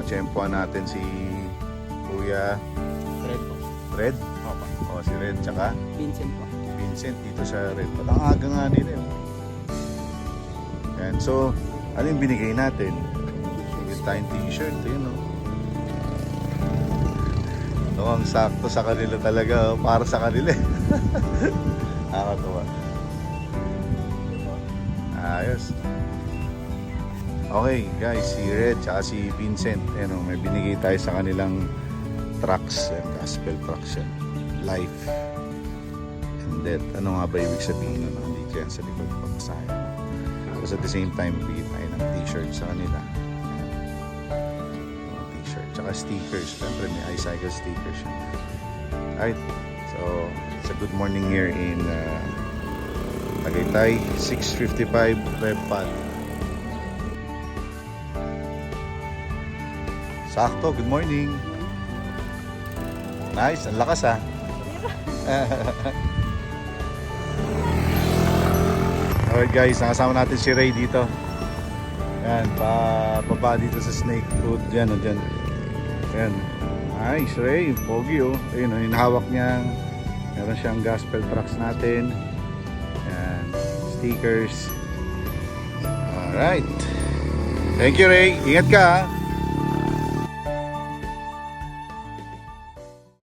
tiyempohan natin si Kuya Red po. Red. Opo. O, si Red tsaka Vincent po. Vincent dito sa Red. Ba't ang aga nga nila yun? Yan. So, ano yung binigay natin? Bigyan tayong t-shirt. Yun, no? Ito ang sakto sa kanila talaga. Para sa kanila. Nakakatawa. Ayos. Okay guys, si Red at si Vincent, may binigay tayo sa kanilang trucks, gospel trucks yan. Life and death. Ano nga ba ibig sabihin nun? Nandito yan sa likod ko masaya. Tapos at the same time, bigay tayo ng t-shirt sa kanila. T-shirt, tsaka stickers. Siyempre may iCycle stickers yan. Alright, so it's a good morning here in Tagaytay, 6:55 Revpad. Sakto, good morning. Nice, ang lakas ha. Alright guys, nakasama natin si Ray dito. Yan, pababa dito sa snake food. Yan, o dyan. Yan. Nice, Ray. Pogi oh. Ayun, hinahawak niya. Meron siyang gospel trucks natin. Yan, stickers. Alright. Thank you, Ray. Ingat ka ha.